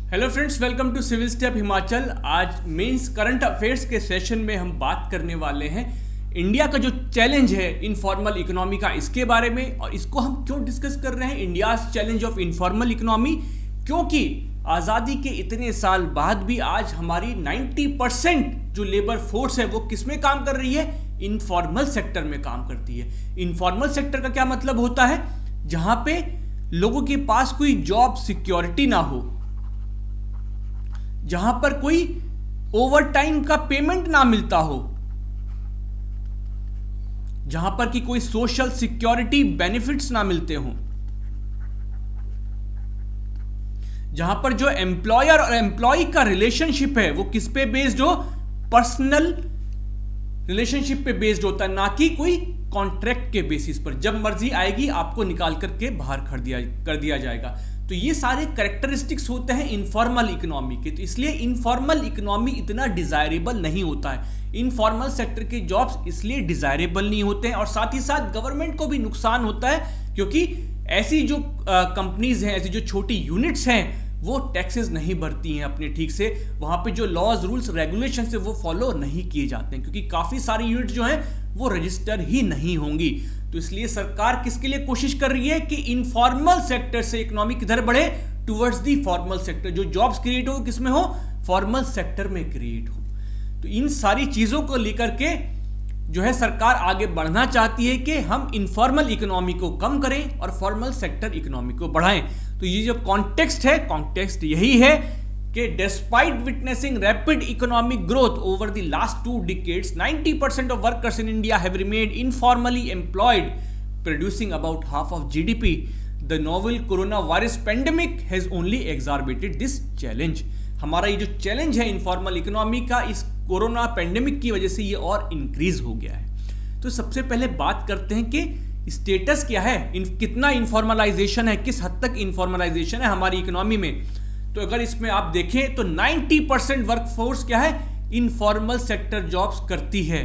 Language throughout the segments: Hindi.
Hello friends, welcome to civil step Himachal. आज मेंस करंट अफेयर्स के सेशन में हम बात करने वाले हैं इंडिया का जो चैलेंज है इनफॉर्मल इकोनॉमी का, इसके बारे में। और इसको हम क्यों डिस्कस कर रहे हैं, India's challenge of informal economy, क्योंकि आज़ादी के इतने साल बाद भी आज हमारी 90% जो लेबर फोर्स है वो किस में काम कर रही है, इनफॉर्मल सेक्टर में काम करती है। इनफॉर्मल सेक्टर का क्या मतलब होता है, जहां पे लोगों के पास कोई जॉब सिक्योरिटी ना हो, जहां पर कोई ओवर टाइम का पेमेंट ना मिलता हो, जहां पर कि कोई सोशल सिक्योरिटी बेनिफिट्स ना मिलते हो, जहां पर जो एम्प्लॉयर और एम्प्लॉय का रिलेशनशिप है वो किस पे बेस्ड हो, पर्सनल रिलेशनशिप पे बेस्ड होता है, ना कि कोई कॉन्ट्रैक्ट के बेसिस पर। जब मर्जी आएगी आपको निकाल करके बाहर कर दिया जाएगा। तो ये सारे कैरेक्टरिस्टिक्स होते हैं इनफॉर्मल इकोनॉमी के। तो इसलिए इनफॉर्मल इकोनॉमी इतना डिजायरेबल नहीं होता है। इनफॉर्मल सेक्टर के जॉब्स इसलिए डिजायरेबल नहीं होते हैं, और साथ ही साथ गवर्नमेंट को भी नुकसान होता है, क्योंकि ऐसी जो कंपनीज हैं, ऐसी जो छोटी यूनिट्स हैं, वो टैक्सेस नहीं भरती हैं अपने ठीक से। वहां पे जो लॉज रूल्स रेगुलेशन है वो फॉलो नहीं किए जाते हैं, क्योंकि काफी सारी यूनिट जो हैं वो रजिस्टर ही नहीं होंगी। तो इसलिए सरकार किसके लिए कोशिश कर रही है कि इनफॉर्मल सेक्टर से इकोनॉमी किधर बढ़े, टुवर्ड्स दी फॉर्मल सेक्टर। जो जॉब्स क्रिएट हो किसमें हो, फॉर्मल सेक्टर में क्रिएट हो। तो इन सारी चीजों को लेकर के जो है सरकार आगे बढ़ना चाहती है कि हम इनफॉर्मल इकोनॉमी को कम करें और फॉर्मल सेक्टर इकोनॉमी को बढ़ाएं। तो ये जो कॉन्टेक्स्ट है, कॉन्टेक्स्ट यही है कि despite witnessing rapid economic growth over the last 2 decades, 90% of workers in India have remained informally employed, producing about half of GDP. The novel coronavirus pandemic has only exacerbated this challenge. हमारा ये जो चैलेंज है इनफॉर्मल इकोनॉमी का, इस कोरोना पेंडेमिक की वजह से ये और इंक्रीज हो गया है। तो सबसे पहले बात करते हैं कि स्टेटस क्या है, कितना इनफॉर्मलाइजेशन है, किस हद तक इनफॉर्मलाइजेशन है हमारी इकोनॉमी में। तो अगर इसमें आप देखें तो 90% वर्कफोर्स क्या है, इनफॉर्मल सेक्टर जॉब्स करती है।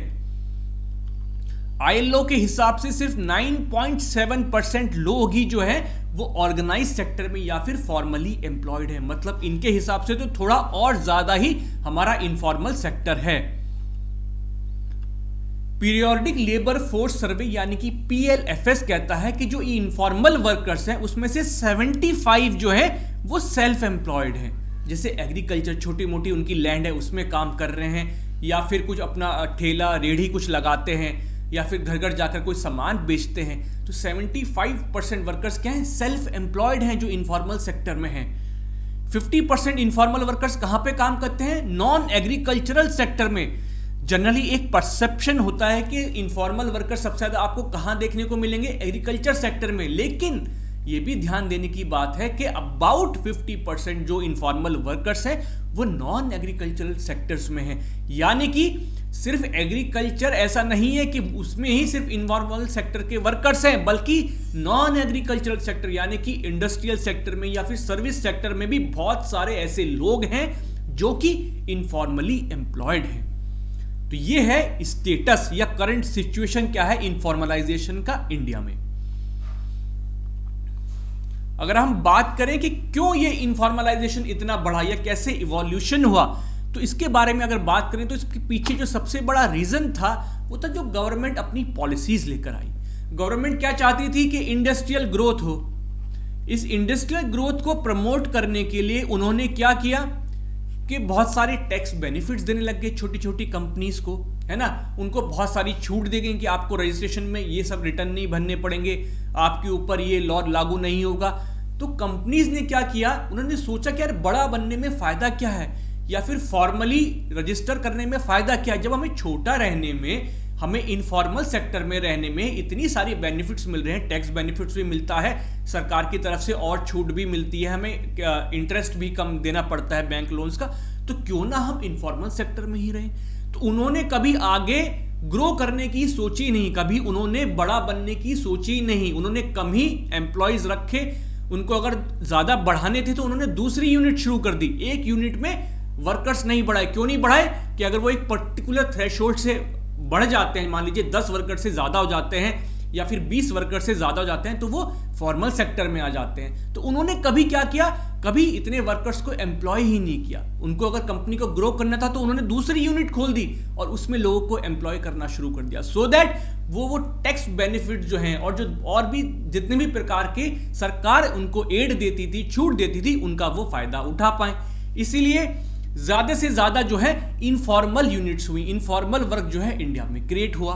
आईएलओ के हिसाब से सिर्फ 9.7% लोग ही जो है वो ऑर्गेनाइज सेक्टर में या फिर फॉर्मली एम्प्लॉयड है। मतलब इनके हिसाब से तो थोड़ा और ज्यादा ही हमारा इनफॉर्मल सेक्टर है। पीरियोडिक लेबर फोर्स सर्वे यानी कि पीएलएफएस कहता है कि जो इनफॉर्मल वर्कर्स हैं उसमें से 75 जो है वो सेल्फ एम्प्लॉयड हैं। जैसे एग्रीकल्चर, छोटी मोटी उनकी लैंड है उसमें काम कर रहे हैं, या फिर कुछ अपना ठेला रेढ़ी कुछ लगाते हैं, या फिर घर घर जाकर कोई सामान बेचते हैं। तो 75% वर्कर्स क्या हैं, सेल्फ एम्प्लॉयड हैं जो इनफॉर्मल सेक्टर में हैं। 50% इनफॉर्मल वर्कर्स कहां पे काम करते हैं, नॉन एग्रीकल्चरल सेक्टर में। जनरली एक परसेप्शन होता है कि इनफॉर्मल वर्कर सबसे ज्यादा आपको कहां देखने को मिलेंगे, एग्रीकल्चर सेक्टर में। लेकिन यह भी ध्यान देने की बात है कि अबाउट 50% जो इनफॉर्मल वर्कर्स हैं वो नॉन एग्रीकल्चरल सेक्टर्स में हैं। यानी कि सिर्फ एग्रीकल्चर ऐसा नहीं है कि उसमें ही सिर्फ इनफॉर्मल सेक्टर के वर्कर्स हैं, बल्कि नॉन एग्रीकल्चरल सेक्टर यानी कि इंडस्ट्रियल सेक्टर में या फिर सर्विस सेक्टर में भी बहुत सारे ऐसे लोग हैं जो कि इनफॉर्मली एम्प्लॉयड हैं। तो ये है स्टेटस या करंट सिचुएशन क्या है इनफॉर्मलाइजेशन का इंडिया में। अगर हम बात करें कि क्यों ये इनफॉर्मलाइजेशन इतना बढ़ा या कैसे इवोल्यूशन हुआ, तो इसके बारे में अगर बात करें तो इसके पीछे जो सबसे बड़ा रीजन था वो था जो गवर्नमेंट अपनी पॉलिसीज लेकर आई। गवर्नमेंट क्या चाहती थी कि इंडस्ट्रियल ग्रोथ हो। इस इंडस्ट्रियल ग्रोथ को प्रमोट करने के लिए उन्होंने क्या किया कि बहुत सारे टैक्स बेनिफिट्स देने लग गए छोटी छोटी कंपनीज को, है ना। उनको बहुत सारी छूट दे गई कि आपको रजिस्ट्रेशन में ये सब रिटर्न नहीं भरने पड़ेंगे, आपके ऊपर ये लॉ लागू नहीं होगा। तो कंपनीज ने क्या किया, उन्होंने सोचा कि यार बड़ा बनने में फायदा क्या है, या फिर फॉर्मली रजिस्टर करने में फायदा क्या है, जब हमें छोटा रहने में, हमें इनफॉर्मल सेक्टर में रहने में इतनी सारी बेनिफिट्स मिल रहे हैं, टैक्स बेनिफिट्स भी मिलता है, सरकार की तरफ से और छूट भी मिलती है, हमें इंटरेस्ट भी कम देना पड़ता है बैंक लोन्स का, तो क्यों ना हम इनफॉर्मल सेक्टर में ही रहें। तो उन्होंने कभी आगे ग्रो करने की सोची नहीं, कभी उन्होंने बड़ा बनने की सोची नहीं। उन्होंने कम ही एम्प्लॉयज रखे, उनको अगर ज्यादा बढ़ाने थे तो उन्होंने दूसरी यूनिट शुरू कर दी, एक यूनिट में वर्कर्स नहीं बढ़ाए। क्यों नहीं बढ़ाए कि अगर वो एक पर्टिकुलर थ्रेशोल्ड से बढ़ जाते हैं, मान लीजिए 10 वर्कर से ज्यादा हो जाते हैं या फिर 20 वर्कर से ज्यादा हो जाते हैं, तो वो फॉर्मल सेक्टर में आ जाते हैं। तो उन्होंने कभी क्या किया, कभी इतने वर्कर्स को एम्प्लॉय ही नहीं किया। उनको अगर कंपनी को ग्रो करना था तो उन्होंने दूसरी यूनिट खोल दी और उसमें लोगों को एम्प्लॉय करना शुरू कर दिया, सो दैट वो टैक्स बेनिफिट जो हैं और भी जितने भी प्रकार के सरकार उनको एड देती थी, छूट देती थी, उनका वो फायदा उठा पाए। इसीलिए ज्यादा से ज्यादा जो है इनफॉर्मल यूनिट्स हुई, इनफॉर्मल वर्क जो है इंडिया में क्रिएट हुआ।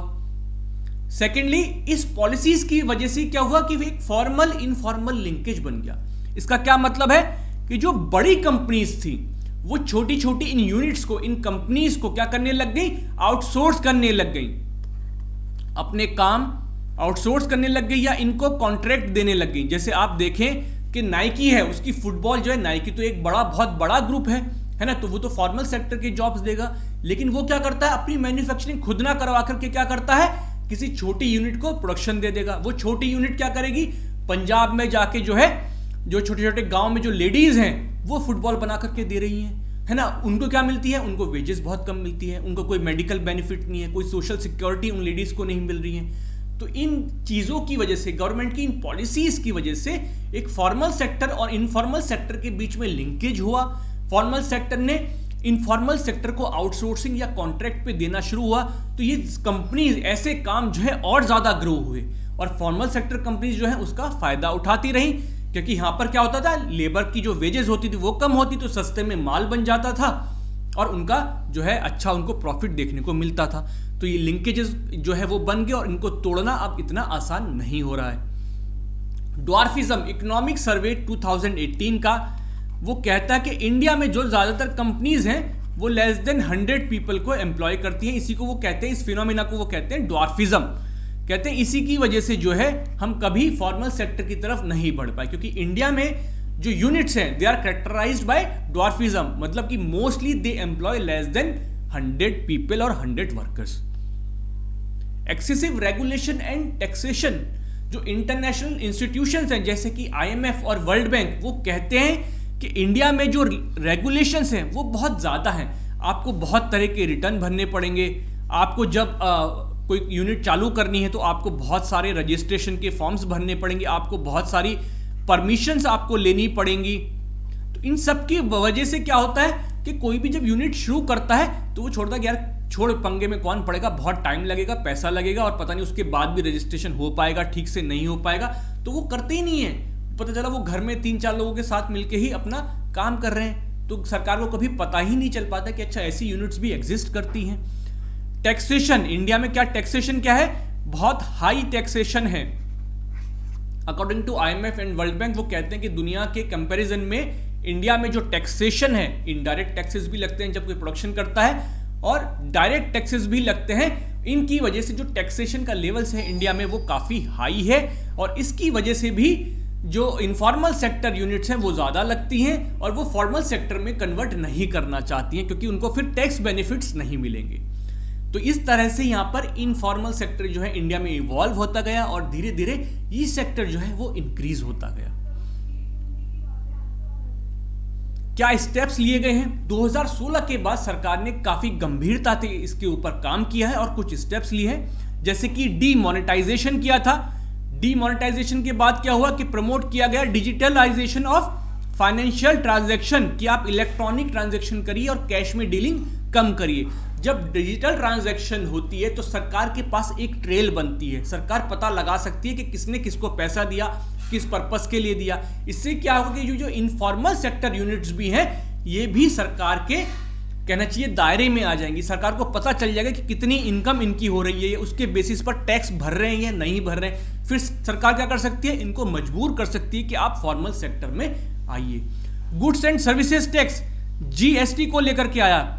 सेकेंडली, इस पॉलिसीज की वजह से क्या हुआ कि एक फॉर्मल इनफॉर्मल लिंकेज बन गया। इसका क्या मतलब है कि जो बड़ी कंपनीज थी वो छोटी छोटी इन यूनिट्स को, इन कंपनीज को क्या करने लग गई, आउटसोर्स करने लग गई, अपने काम आउटसोर्स करने लग गई या इनको कॉन्ट्रैक्ट देने लग गई। जैसे आप देखें कि नाइकी है, उसकी फुटबॉल जो है, नाइकी तो एक बहुत बड़ा ग्रुप है ना, तो वो तो फॉर्मल सेक्टर के जॉब्स देगा, लेकिन वो क्या करता है, अपनी मैन्युफैक्चरिंग खुद ना करवा करके क्या करता है, किसी छोटी यूनिट को प्रोडक्शन दे देगा। वो छोटी यूनिट क्या करेगी, पंजाब में जाके जो है, जो छोटे छोटे गांव में जो लेडीज हैं वो फुटबॉल बना करके दे रही हैं, है ना, उनको क्या मिलती है, उनको वेजेस बहुत कम मिलती है, उनको कोई मेडिकल बेनिफिट नहीं है, कोई सोशल सिक्योरिटी उन लेडीज को नहीं मिल रही है। तो इन चीजों की वजह से, गवर्नमेंट की इन पॉलिसीज की वजह से एक फॉर्मल सेक्टर और इनफॉर्मल सेक्टर के बीच में लिंकेज हुआ। फॉर्मल सेक्टर ने इनफॉर्मल सेक्टर को आउटसोर्सिंग या कॉन्ट्रैक्ट पे देना शुरू हुआ, तो ये कंपनीज ऐसे काम जो है और ज्यादा ग्रो हुए और फॉर्मल सेक्टर कंपनीज जो है उसका फायदा उठाती रही, क्योंकि यहां पर क्या होता था, लेबर की जो वेजेस होती थी वो कम होती, तो सस्ते में माल बन जाता था और उनका जो है अच्छा उनको प्रॉफिट देखने को मिलता था। तो ये लिंकेजेस जो है वो बन गए और इनको तोड़ना अब इतना आसान नहीं हो रहा है। ड्वार्फिज्म, इकोनॉमिक सर्वे 2018 का वो कहता है कि इंडिया में जो ज्यादातर कंपनीज हैं वो लेस देन 100 पीपल को एम्प्लॉय करती हैं। इसी को वो कहते हैं, इस फिनोमिना को वो कहते हैं ड्वार्फिज्म। कहते हैं इसी की वजह से जो है हम कभी फॉर्मल सेक्टर की तरफ नहीं बढ़ पाए, क्योंकि इंडिया में जो यूनिट्स हैं they are characterized by dwarfism, मतलब कि mostly they employ less than 100 people और 100 workers. Excessive regulation and taxation, जो इंटरनेशनल इंस्टीट्यूशंस हैं जैसे कि IMF और वर्ल्ड बैंक, वो कहते हैं कि इंडिया में जो रेगुलेशंस हैं वो बहुत ज़्यादा हैं। आपको बहुत तरह के रिटर्न भरने पड़ेंगे, आपको जब कोई यूनिट चालू करनी है तो आपको बहुत सारे रजिस्ट्रेशन के फॉर्म्स भरने पड़ेंगे, आपको बहुत सारी परमिशंस आपको लेनी पड़ेंगी। तो इन सब की वजह से क्या होता है कि कोई भी जब यूनिट शुरू करता है तो वो छोड़ता है कि यार छोड़, पंगे में कौन पड़ेगा, बहुत टाइम लगेगा, पैसा लगेगा और पता नहीं उसके बाद भी रजिस्ट्रेशन हो पाएगा, ठीक से नहीं हो पाएगा, तो वो करते ही नहीं है। पता चला वो घर में 3-4 लोगों के साथ मिलके ही अपना काम कर रहे हैं, तो सरकार को कभी पता ही नहीं चल पाता कि अच्छा ऐसी यूनिट्स भी एग्जिस्ट करती हैं। टैक्सेशन, इंडिया में क्या टैक्सेशन क्या है, बहुत हाई टैक्सेशन है। According to IMF and world bank वो कहते हैं कि दुनिया के कंपैरिजन में इंडिया में जो टैक्सेशन है, इनडायरेक्ट टैक्सेस भी लगते हैं जब कोई प्रोडक्शन करता है और डायरेक्ट टैक्सेस भी लगते हैं, इनकी वजह से जो टैक्सेशन का लेवल्स है इंडिया में वो काफी हाई है और इसकी वजह से भी जो इनफॉर्मल सेक्टर यूनिट्स हैं वो ज्यादा लगती हैं और वो फॉर्मल सेक्टर में कन्वर्ट नहीं करना चाहती हैं, क्योंकि उनको फिर टैक्स बेनिफिट्स नहीं मिलेंगे। तो इस तरह से यहां पर इनफॉर्मल सेक्टर जो है इंडिया में इवॉल्व होता गया और धीरे धीरे ये सेक्टर जो है वो इंक्रीज होता गया। क्या स्टेप्स लिए गए हैं? 2016 के बाद सरकार ने काफी गंभीरता से इसके ऊपर काम किया है और कुछ स्टेप्स लिए हैं, जैसे कि डीमोनेटाइजेशन किया था। डीमोनेटाइजेशन के बाद क्या हुआ कि प्रमोट किया गया डिजिटलाइजेशन ऑफ फाइनेंशियल ट्रांजैक्शन, कि आप इलेक्ट्रॉनिक ट्रांजैक्शन करिए और कैश में डीलिंग कम करिए। जब डिजिटल ट्रांजैक्शन होती है तो सरकार के पास एक ट्रेल बनती है, सरकार पता लगा सकती है कि किसने किसको पैसा दिया, किस पर्पस के लिए दिया। इससे क्या होगा कि जो इनफॉर्मल सेक्टर यूनिट्स भी हैं ये भी सरकार के कहना चाहिए दायरे में आ जाएंगी। सरकार को पता चल जाएगा कि कितनी इनकम इनकी हो रही है, उसके बेसिस पर टैक्स भर रहे हैं या नहीं भर रहे हैं। फिर सरकार क्या कर सकती है, इनको मजबूर कर सकती है कि आप फॉर्मल सेक्टर में आइए। Goods and services tax GST को लेकर के आया,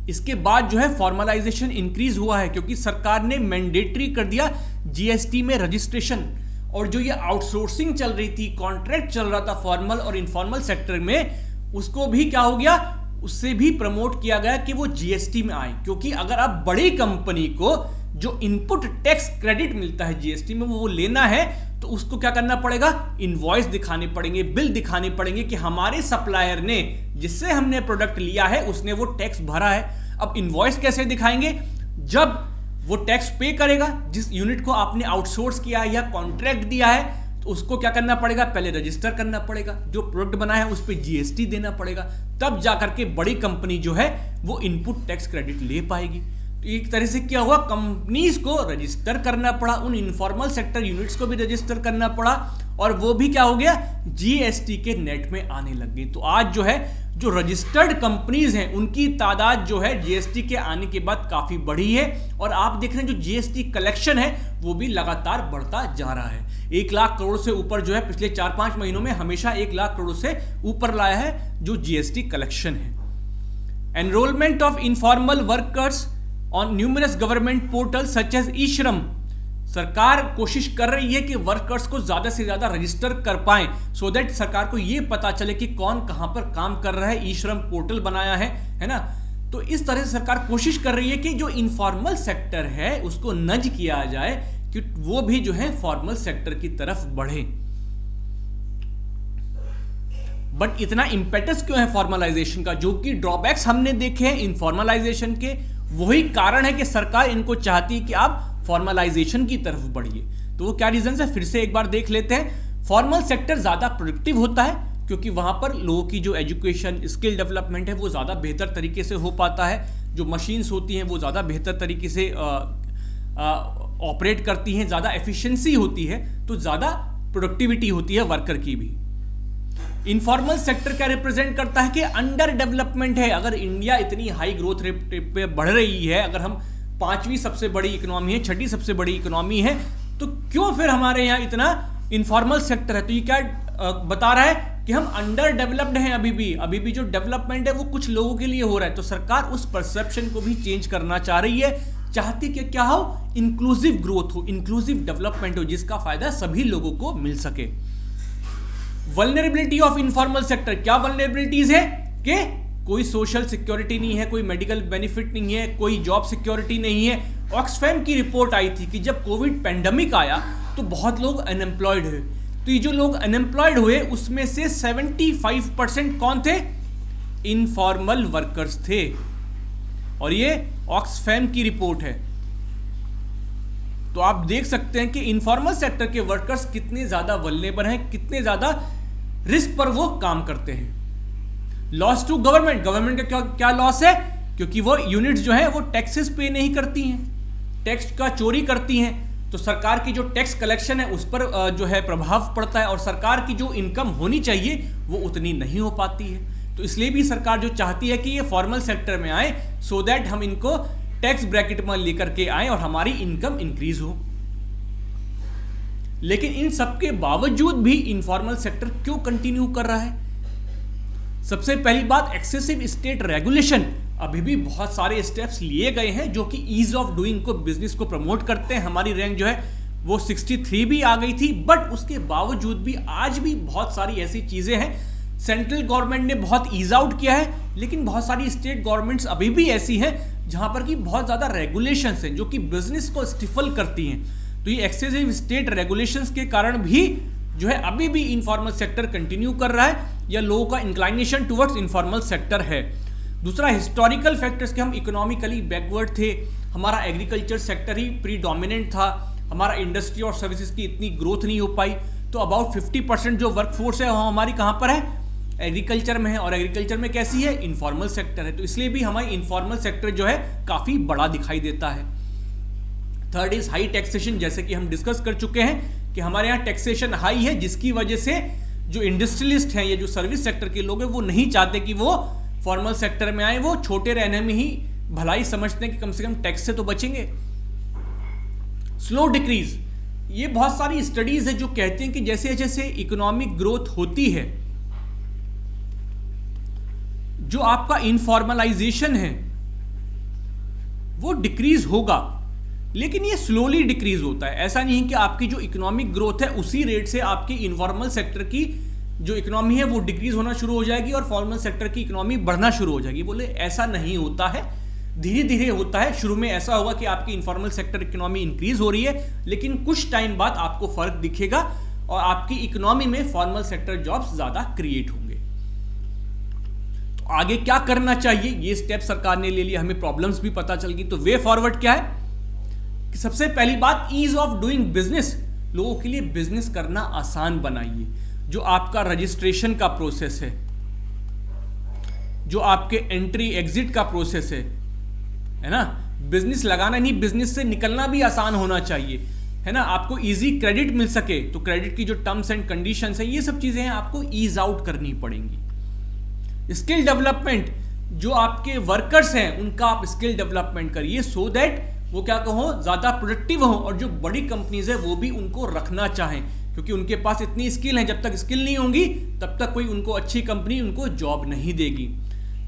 इसके बाद जो है फॉर्मलाइजेशन इंक्रीज हुआ है, क्योंकि सरकार ने मैंडेटरी कर दिया GST में रजिस्ट्रेशन। और जो ये आउटसोर्सिंग चल रही थी, कॉन्ट्रैक्ट चल रहा था फॉर्मल और इनफॉर्मल सेक्टर में, उसको भी क्या हो गया, उससे भी प्रमोट किया गया कि वो GST में आए। क्योंकि अगर आप बड़ी कंपनी को जो इनपुट टैक्स क्रेडिट मिलता है GST में वो लेना है तो उसको क्या करना पड़ेगा, इनवॉइस दिखाने पड़ेंगे, बिल दिखाने पड़ेंगे कि हमारे सप्लायर ने जिससे हमने प्रोडक्ट लिया है उसने वो टैक्स भरा है। अब इनवॉइस कैसे दिखाएंगे, जब वो टैक्स पे करेगा जिस यूनिट को आपने आउटसोर्स किया है या कॉन्ट्रैक्ट दिया है, तो उसको क्या करना पड़ेगा, पहले रजिस्टर करना पड़ेगा, जो प्रोडक्ट बना है उस पर जीएसटी देना पड़ेगा, तब जाकर के बड़ी कंपनी जो है वो इनपुट टैक्स क्रेडिट ले पाएगी। तो एक तरह से क्या हुआ, कंपनीज को रजिस्टर करना पड़ा, उन इनफॉर्मल सेक्टर यूनिट्स को भी रजिस्टर करना पड़ा, और वो भी क्या हो गया, जीएसटी के नेट में आने लग गई। तो आज जो है जो रजिस्टर्ड कंपनीज हैं उनकी तादाद जो है जीएसटी के आने के बाद काफी बढ़ी है, और आप देख रहे हैं जो जीएसटी कलेक्शन है वो भी लगातार बढ़ता जा रहा है। 1 लाख करोड़ से ऊपर जो है पिछले 4-5 महीनों में हमेशा 1 लाख करोड़ से ऊपर लाया है जो जीएसटी कलेक्शन है। Enrolment of informal workers on numerous government portal such as e-Shram, सरकार कोशिश कर रही है कि वर्कर्स को ज्यादा से ज्यादा रजिस्टर कर पाएं, सो दैट सरकार को यह पता चले कि कौन कहां पर काम कर रहा है। ई-श्रम पोर्टल बनाया है ना। तो इस तरह से सरकार कोशिश कर रही है कि जो इनफॉर्मल सेक्टर है उसको नज किया जाए कि वो भी जो है फॉर्मल सेक्टर की तरफ बढ़े। बट इतना इंपेटस क्यों है फॉर्मलाइजेशन का, जो कि ड्रॉबैक्स हमने देखे हैं इनफॉर्मलाइजेशन के, वही कारण है कि सरकार इनको चाहती है कि आप फॉर्मलाइजेशन की तरफ बढ़िए। तो वो क्या रीजन है, फिर से एक बार देख लेते हैं। फॉर्मल सेक्टर ज्यादा प्रोडक्टिव होता है क्योंकि वहां पर लोगों की जो एजुकेशन स्किल डेवलपमेंट है वो ज्यादा बेहतर तरीके से हो पाता है, जो मशीन्स होती हैं वो ज्यादा बेहतर तरीके से ऑपरेट करती हैं, ज्यादा एफिशिएंसी होती है, तो ज्यादा प्रोडक्टिविटी होती है वर्कर की भी। इनफॉर्मल सेक्टर क्या रिप्रेजेंट करता है कि अंडर डेवलपमेंट है। अगर इंडिया इतनी हाई ग्रोथ रेट पे बढ़ रही है, अगर हम 5वीं सबसे बड़ी इकोनॉमी है, 6ठी सबसे बड़ी इकोनॉमी है, तो क्यों फिर हमारे यहाँ इतना इनफॉर्मल सेक्टर है। तो ये क्या बता रहा है कि हम अंडर डेवलप्ड हैं। अभी भी जो डेवलपमेंट है वो कुछ लोगों के लिए हो रहा है। तो सरकार उस परसेप्शन को भी चेंज करना चाह रही है, चाहती कि क्या हो, इंक्लूसिव ग्रोथ हो, इंक्लूसिव डेवलपमेंट हो, जिसका फायदा सभी लोगों को मिल सके। वल्नरेबिलिटी ऑफ इनफॉर्मल सेक्टर, क्या वल्नरेबिलिटीज है कि कोई सोशल सिक्योरिटी नहीं है, कोई मेडिकल बेनिफिट नहीं है, कोई जॉब सिक्योरिटी नहीं है। ऑक्सफैम की रिपोर्ट आई थी कि जब कोविड पैंडेमिक आया तो बहुत लोग अनएम्प्लॉयड हुए। तो ये जो लोग अनएम्प्लॉयड हुए उसमें से 75% कौन थे, इनफॉर्मल वर्कर्स थे, और ये ऑक्सफैम की रिपोर्ट है। तो आप देख सकते हैं कि इनफॉर्मल सेक्टर के वर्कर्स कितने ज्यादा वल्नरेबल हैं, कितने ज्यादा रिस्क पर वो काम करते हैं। लॉस टू गवर्नमेंट का क्या लॉस है, क्योंकि वो यूनिट्स जो है वो टैक्सेस पे नहीं करती हैं, टैक्स का चोरी करती हैं, तो सरकार की जो टैक्स कलेक्शन है उस पर जो है प्रभाव पड़ता है, और सरकार की जो इनकम होनी चाहिए वो उतनी नहीं हो पाती है। तो इसलिए भी सरकार जो चाहती है कि ये फॉर्मल सेक्टर में आए, सो दैट हम इनको टैक्स ब्रैकेट में लेकर के आए और हमारी इनकम इंक्रीज हो। लेकिन इन सबके बावजूद भी इनफॉर्मल सेक्टर क्यों कंटिन्यू कर रहा है? सबसे पहली बात, एक्सेसिव स्टेट रेगुलेशन। अभी भी बहुत सारे स्टेप्स लिए गए हैं जो कि ईज ऑफ डूइंग को, बिजनेस को प्रमोट करते हैं। हमारी रैंक जो है वो 63 भी आ गई थी, बट उसके बावजूद भी आज भी बहुत सारी ऐसी चीजें हैं। सेंट्रल गवर्नमेंट ने बहुत ईज आउट किया है, लेकिन बहुत सारी स्टेट गवर्नमेंट्स अभी भी ऐसी हैं जहां पर कि बहुत ज्यादा रेगुलेशंस हैं जो कि बिजनेस को स्टिफल करती हैं। तो ये एक्सेसिव स्टेट रेगुलेशंस के कारण भी जो है अभी भी इनफॉर्मल सेक्टर कंटिन्यू कर रहा है, या लोगों का इंक्लाइनेशन टुवर्ड्स इनफॉर्मल सेक्टर है। दूसरा, हिस्टोरिकल फैक्टर्स के हम इकोनॉमिकली बैकवर्ड थे, हमारा एग्रीकल्चर सेक्टर ही प्रीडोमिनेंट था, हमारा इंडस्ट्री और सर्विसेज की इतनी ग्रोथ नहीं हो पाई। तो अबाउट 50% जो वर्कफोर्स है वो हमारी कहाँ पर है, एग्रीकल्चर में है, और एग्रीकल्चर में कैसी है, इनफॉर्मल सेक्टर है। तो इसलिए भी हमारी इनफॉर्मल सेक्टर जो है काफी बड़ा दिखाई देता है। थर्ड इज हाई टैक्सेशन, जैसे कि हम डिस्कस कर चुके हैं कि हमारे यहाँ टैक्सेशन हाई है, जिसकी वजह से जो इंडस्ट्रियलिस्ट हैं या जो सर्विस सेक्टर के लोग हैं वो नहीं चाहते कि वो फॉर्मल सेक्टर में आए, वो छोटे रहने में ही भलाई समझते हैं कि कम से कम टैक्स से तो बचेंगे। स्लो डिक्रीज, ये बहुत सारी स्टडीज है जो कहती हैं कि जैसे जैसे इकोनॉमिक ग्रोथ होती है, जो आपका इनफॉर्मलाइजेशन है वो डिक्रीज होगा, लेकिन ये स्लोली डिक्रीज होता है। ऐसा नहीं है कि आपकी जो इकोनॉमिक ग्रोथ है उसी रेट से आपकी इनफॉर्मल सेक्टर की जो इकोनॉमी है वो डिक्रीज होना शुरू हो जाएगी और फॉर्मल सेक्टर की इकोनॉमी बढ़ना शुरू हो जाएगी। बोले ऐसा नहीं होता है, धीरे धीरे होता है। शुरू में ऐसा होगा कि आपकी इनफॉर्मल सेक्टर इकोनॉमी इंक्रीज हो रही है, लेकिन कुछ टाइम बाद आपको फर्क दिखेगा और आपकी इकोनॉमी में फॉर्मल सेक्टर जॉब्स ज्यादा क्रिएट होंगे। तो आगे क्या करना चाहिए, ये स्टेप सरकार ने ले लिया, हमें प्रॉब्लम्स भी पता चल गई। तो वे फॉरवर्ड क्या है कि सबसे पहली बात, ईज ऑफ डूइंग बिजनेस। लोगों के लिए बिजनेस करना आसान बनाइए। जो आपका रजिस्ट्रेशन का प्रोसेस है, जो आपके एंट्री एग्जिट का प्रोसेस है ना, बिजनेस लगाना नहीं, बिजनेस से निकलना भी आसान होना चाहिए, है ना। आपको इजी क्रेडिट मिल सके तो क्रेडिट की जो टर्म्स एंड कंडीशंस है, ये सब चीजें हैं आपको ईज आउट करनी पड़ेंगी। स्किल डेवलपमेंट, जो आपके वर्कर्स हैं उनका आप स्किल डेवलपमेंट करिए, सो दैट वो क्या कहो ज्यादा प्रोडक्टिव हो, और जो बड़ी कंपनीज है वो भी उनको रखना चाहें, क्योंकि उनके पास इतनी स्किल है, जब तक स्किल नहीं होंगी तब तक कोई उनको अच्छी कंपनी उनको जॉब नहीं देगी।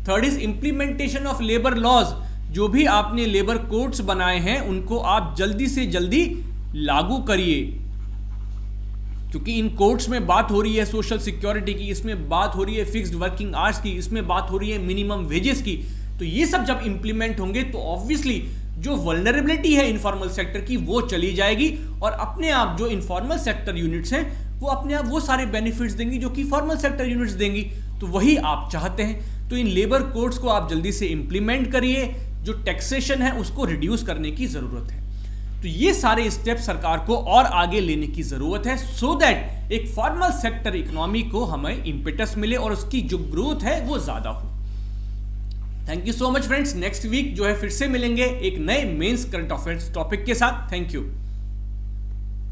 Third is implementation of labour laws, जो भी आपने लेबर कोड्स बनाए हैं उनको आप जल्दी से जल्दी लागू करिए, क्योंकि इन कोड्स में बात हो रही है सोशल सिक्योरिटी की, इसमें बात हो रही है फिक्स्ड वर्किंग आवर्स की, इसमें बात हो रही है मिनिमम वेजेस की। तो ये सब जब इंप्लीमेंट होंगे तो ऑब्वियसली जो वल्नरेबिलिटी है इनफॉर्मल सेक्टर की वो चली जाएगी, और अपने आप जो इनफॉर्मल सेक्टर यूनिट्स हैं वो अपने आप वो सारे बेनिफिट्स देंगी जो कि फॉर्मल सेक्टर यूनिट्स देंगी। तो वही आप चाहते हैं। तो इन लेबर कोड्स को आप जल्दी से इंप्लीमेंट करिए, जो टैक्सेशन है उसको रिड्यूस करने की जरूरत है। तो ये सारे स्टेप सरकार को और आगे लेने की जरूरत है, सो दैट एक फॉर्मल सेक्टर इकोनॉमी को हमें इंपेटस मिले और उसकी जो ग्रोथ है वो ज्यादा हो। Thank you so much friends. Next week जो है फिर से मिलेंगे एक नए मेंस करंट अफेयर्स टॉपिक के साथ। Thank you.